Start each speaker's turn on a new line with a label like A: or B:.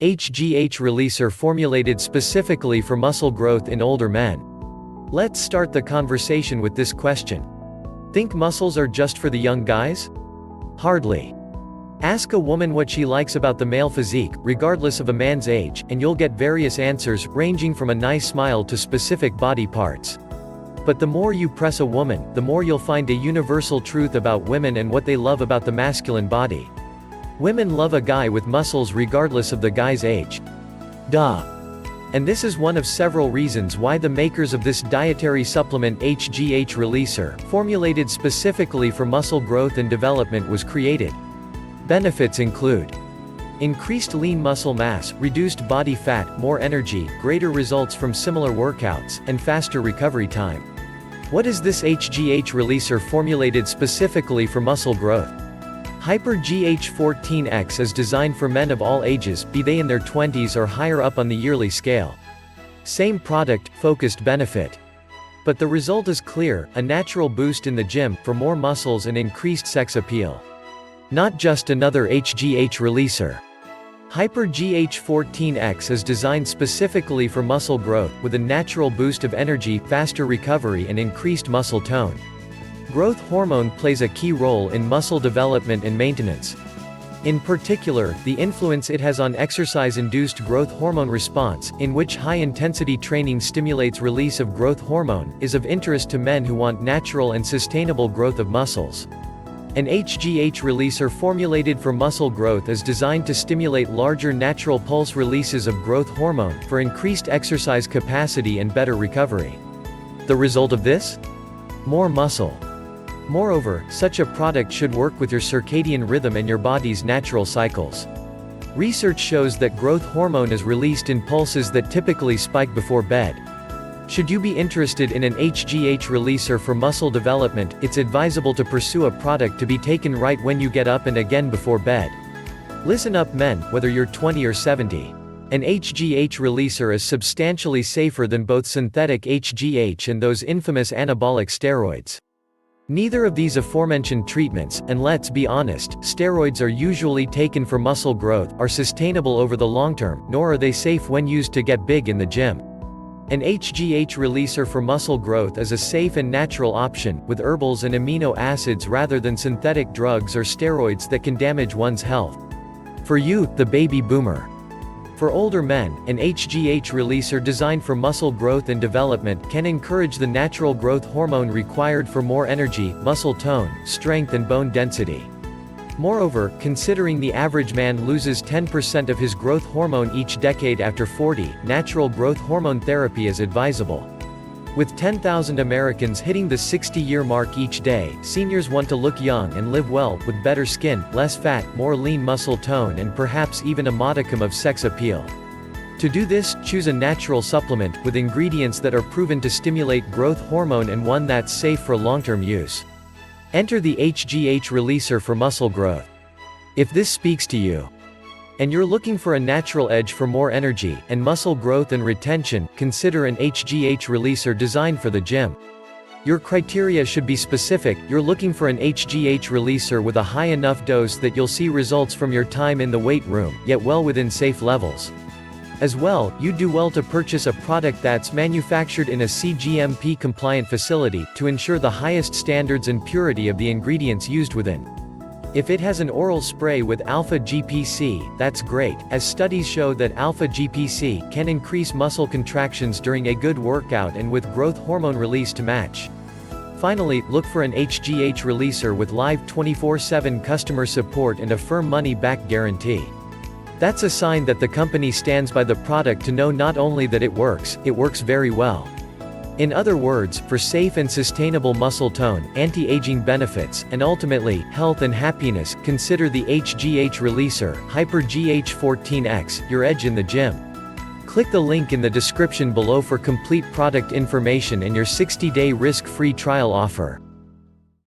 A: HGH releaser formulated specifically for muscle growth in older men. Let's start the conversation with this question. Think muscles are just for the young guys? Hardly. Ask a woman what she likes about the male physique, regardless of a man's age, and you'll get various answers, ranging from a nice smile to specific body parts. But the more you press a woman, the more you'll find a universal truth about women and what they love about the masculine body. Women love a guy with muscles regardless of the guy's age. Duh. And this is one of several reasons why the makers of this dietary supplement HGH releaser, formulated specifically for muscle growth and development, was created. Benefits include increased lean muscle mass, reduced body fat, more energy, greater results from similar workouts, and faster recovery time. What is this HGH releaser formulated specifically for muscle growth? Hyper GH14X is designed for men of all ages, be they in their 20s or higher up on the yearly scale. Same product, focused benefit. But the result is clear, a natural boost in the gym, for more muscles and increased sex appeal. Not just another HGH releaser. Hyper GH14X is designed specifically for muscle growth, with a natural boost of energy, faster recovery and increased muscle tone. Growth hormone plays a key role in muscle development and maintenance. In particular, the influence it has on exercise-induced growth hormone response, in which high-intensity training stimulates release of growth hormone, is of interest to men who want natural and sustainable growth of muscles. An HGH releaser formulated for muscle growth is designed to stimulate larger natural pulse releases of growth hormone, for increased exercise capacity and better recovery. The result of this? More muscle. Moreover, such a product should work with your circadian rhythm and your body's natural cycles. Research shows that growth hormone is released in pulses that typically spike before bed. Should you be interested in an HGH releaser for muscle development, it's advisable to pursue a product to be taken right when you get up and again before bed. Listen up men, whether you're 20 or 70. An HGH releaser is substantially safer than both synthetic HGH and those infamous anabolic steroids. Neither of these aforementioned treatments, and let's be honest, steroids are usually taken for muscle growth, are sustainable over the long term, nor are they safe when used to get big in the gym. An HGH releaser for muscle growth is a safe and natural option, with herbals and amino acids rather than synthetic drugs or steroids that can damage one's health. For you, the baby boomer. For older men, an HGH releaser designed for muscle growth and development can encourage the natural growth hormone required for more energy, muscle tone, strength and bone density. Moreover, considering the average man loses 10% of his growth hormone each decade after 40, natural growth hormone therapy is advisable. With 10,000 Americans hitting the 60-year mark each day, seniors want to look young and live well, with better skin, less fat, more lean muscle tone and perhaps even a modicum of sex appeal. To do this, choose a natural supplement, with ingredients that are proven to stimulate growth hormone and one that's safe for long-term use. Enter the HGH releaser for muscle growth. If this speaks to you, and you're looking for a natural edge for more energy, and muscle growth and retention, consider an HGH releaser designed for the gym. Your criteria should be specific. You're looking for an HGH releaser with a high enough dose that you'll see results from your time in the weight room, yet well within safe levels. As well, you'd do well to purchase a product that's manufactured in a CGMP-compliant facility, to ensure the highest standards and purity of the ingredients used within. If it has an oral spray with alpha-GPC, that's great, as studies show that alpha-GPC can increase muscle contractions during a good workout and with growth hormone release to match. Finally, look for an HGH releaser with live 24/7 customer support and a firm money-back guarantee. That's a sign that the company stands by the product to know not only that it works very well. In other words, for safe and sustainable muscle tone, anti-aging benefits, and ultimately, health and happiness, consider the HGH releaser, Hyper GH14X, your edge in the gym. Click the link in the description below for complete product information and your 60-day risk-free trial offer.